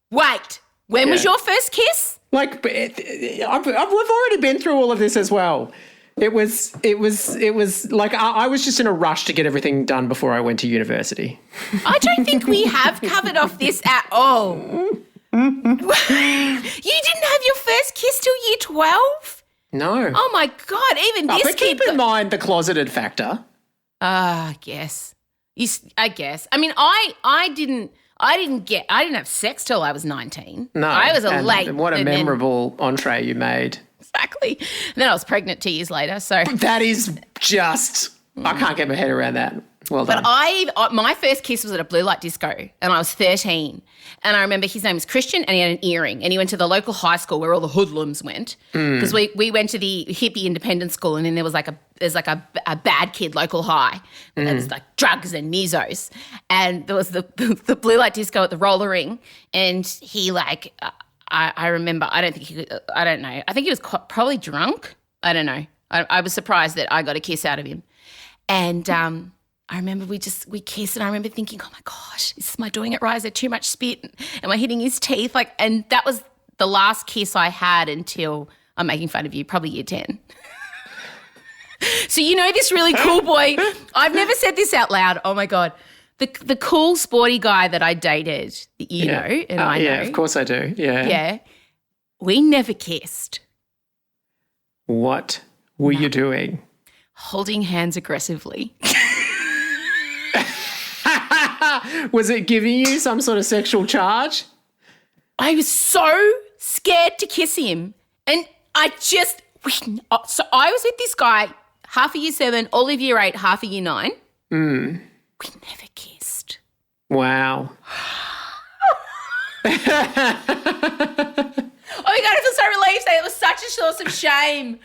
Wait. When was your first kiss? I've already been through all of this as well. It was I was just in a rush to get everything done before I went to university. I don't think we have covered off this at all. You didn't have your first kiss till year 12? No. Oh, my God. Even this but kid... keep in mind the closeted factor. I guess. I guess. I didn't have sex till I was 19. No. I was late. What a memorable entree you made. Exactly. And then I was pregnant 2 years later, so... That is just... I can't get my head around that. Well done. But my first kiss was at a blue light disco, and I was 13. And I remember his name was Christian, and he had an earring, and he went to the local high school where all the hoodlums went, because we went to the hippie independent school, and then there was a bad kid local high. There was drugs and mesos, and there was the blue light disco at the roller ring, and he I remember, I don't know. I think he was probably drunk. I don't know. I was surprised that I got a kiss out of him. And I remember we kissed, and I remember thinking, oh my gosh, am I doing it right? Is there too much spit? Am I hitting his teeth? And that was the last kiss I had until, I'm making fun of you, probably year 10. So this really cool boy, I've never said this out loud, oh my God. The cool sporty guy that I dated, I know. Yeah, of course I do, yeah. Yeah. We never kissed. What were you doing? Holding hands aggressively. Was it giving you some sort of sexual charge? I was so scared to kiss him. And so I was with this guy half of year 7, all of year 8, half of year 9. We never kissed. Wow. Oh my God, I feel so relieved. It was such a source of shame.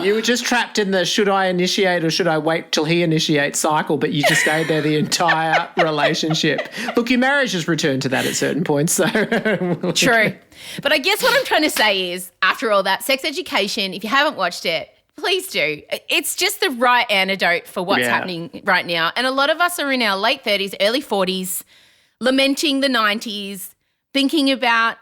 You were just trapped in the should I initiate or should I wait till he initiates cycle, but you just stayed there the entire relationship. Look, your marriage has returned to that at certain points. So True. But I guess what I'm trying to say is, after all that, Sex Education, if you haven't watched it, please do. It's just the right antidote for what's happening right now. And a lot of us are in our late 30s, early 40s, lamenting the 90s, thinking about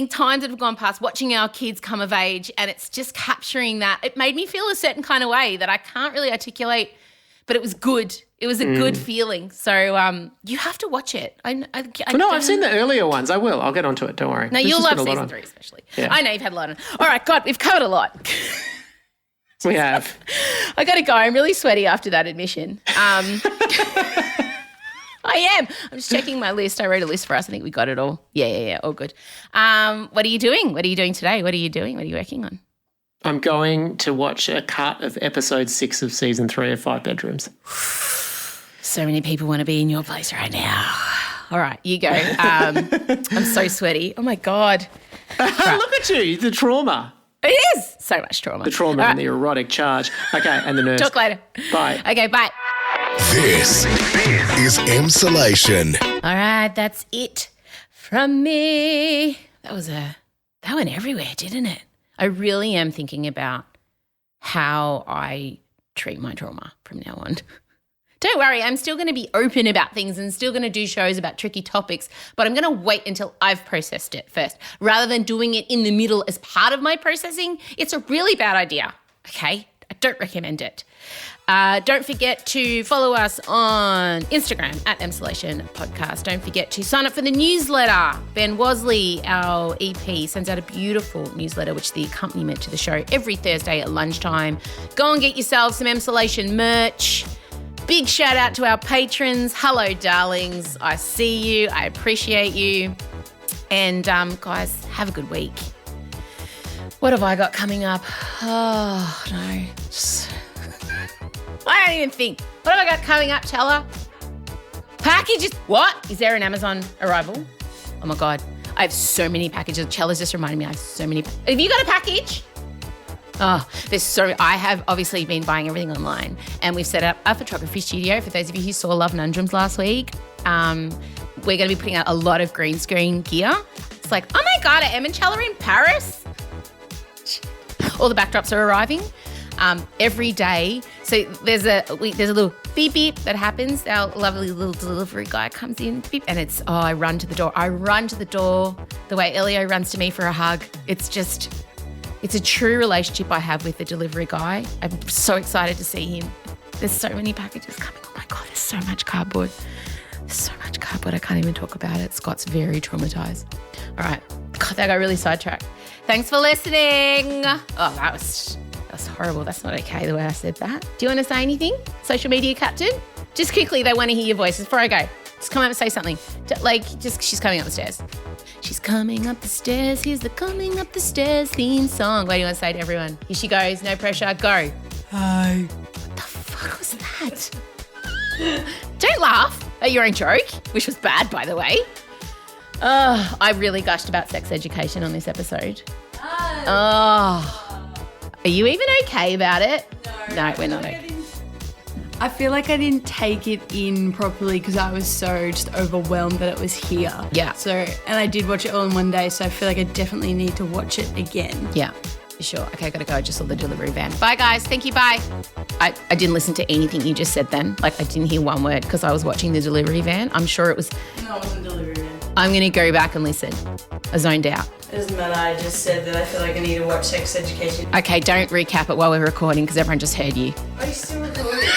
times that have gone past, watching our kids come of age, and it's just capturing that. It made me feel a certain kind of way that I can't really articulate, but it was good. It was a good feeling. So you have to watch it. I've seen the earlier ones. I will. I'll get onto it. Don't worry. No, you'll love season 3 especially. Yeah. I know you've had a lot on. All right, God, we've covered a lot. We have. I got to go. I'm really sweaty after that admission. I am. I'm just checking my list. I wrote a list for us. I think we got it all. Yeah. All good. What are you doing? What are you doing today? What are you doing? What are you working on? I'm going to watch a cut of episode 6 of season 3 of 5 Bedrooms. So many people want to be in your place right now. All right, you go. I'm so sweaty. Oh, my God. Look at you, the trauma. It is so much trauma. The trauma and the erotic charge. Okay, and the nerves. Talk later. Bye. Okay, bye. This is Emsolation. All right, that's it from me. That went everywhere, didn't it? I really am thinking about how I treat my trauma from now on. Don't worry, I'm still going to be open about things and still going to do shows about tricky topics, but I'm going to wait until I've processed it first. Rather than doing it in the middle as part of my processing, it's a really bad idea, okay? I don't recommend it. Don't forget to follow us on Instagram at Emsolation Podcast. Don't forget to sign up for the newsletter. Ben Wasley, our EP, sends out a beautiful newsletter, which is the accompaniment to the show every Thursday at lunchtime. Go and get yourself some Emsolation merch. Big shout out to our patrons. Hello, darlings. I see you. I appreciate you. And guys, have a good week. What have I got coming up? Oh, no. I don't even think. What have I got coming up, Chella? Packages. What? Is there an Amazon arrival? Oh, my God. I have so many packages. Chella's just reminded me I have so many. Have you got a package? Oh, I have obviously been buying everything online, and we've set up a photography studio. For those of you who saw Love Nundrums last week, we're going to be putting out a lot of green screen gear. It's like, oh my God, are Em and Chella in Paris? All the backdrops are arriving every day. So there's a little beep beep that happens. Our lovely little delivery guy comes in, beep, and it's, I run to the door. I run to the door the way Elio runs to me for a hug. It's a true relationship I have with the delivery guy. I'm so excited to see him. There's so many packages coming. Oh my God, there's so much cardboard. There's so much cardboard. I can't even talk about it. Scott's very traumatized. All right. God, that got really sidetracked. Thanks for listening. Oh, that was horrible. That's not okay the way I said that. Do you want to say anything? Social media captain? Just quickly, they want to hear your voices before I go. Just come up and say something. She's coming up the stairs. She's coming up the stairs. Here's the coming up the stairs theme song. What do you want to say to everyone? Here she goes. No pressure. Go. Hi. What the fuck was that? Don't laugh at your own joke, which was bad, by the way. I really gushed about sex education on this episode. Oh. Are you even okay about it? No, we're not okay. I feel like I didn't take it in properly because I was so just overwhelmed that it was here. Yeah. And I did watch it all in one day, so I feel like I definitely need to watch it again. Yeah, for sure. Okay, I gotta go. I just saw the delivery van. Bye, guys. Thank you. Bye. I didn't listen to anything you just said then. Like, I didn't hear one word because I was watching the delivery van. I'm sure it was. No, it wasn't delivery van. I'm going to go back and listen. I zoned out. It doesn't matter. I just said that I feel like I need to watch Sex Education. Okay, don't recap it while we're recording because everyone just heard you. Are you still recording?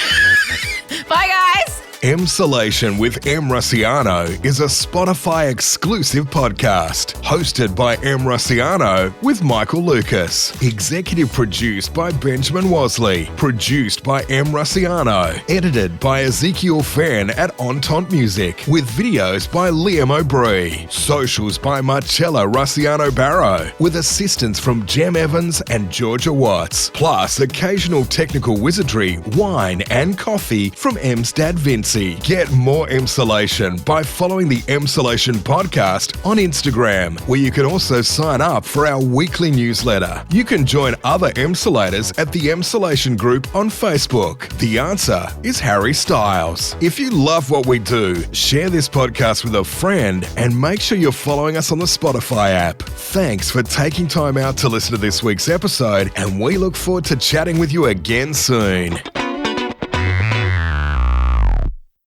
Bye, guys. Emsolation with Em Rusciano is a Spotify exclusive podcast hosted by Em Rusciano with Michael Lucas. Executive produced by Benjamin Wasley. Produced by Em Rusciano. Edited by Ezekiel Fan at Entente Music. With videos by Liam O'Brien. Socials by Marcella Rusciano Barrow. With assistance from Jem Evans and Georgia Watts. Plus occasional technical wizardry, wine and coffee from Em's dad Vince. Get more Emsolation by following the Emsolation podcast on Instagram, where you can also sign up for our weekly newsletter. You can join other Emsolators at the Emsolation group on Facebook. The answer is Harry Styles. If you love what we do, share this podcast with a friend and make sure you're following us on the Spotify app. Thanks for taking time out to listen to this week's episode, and we look forward to chatting with you again soon.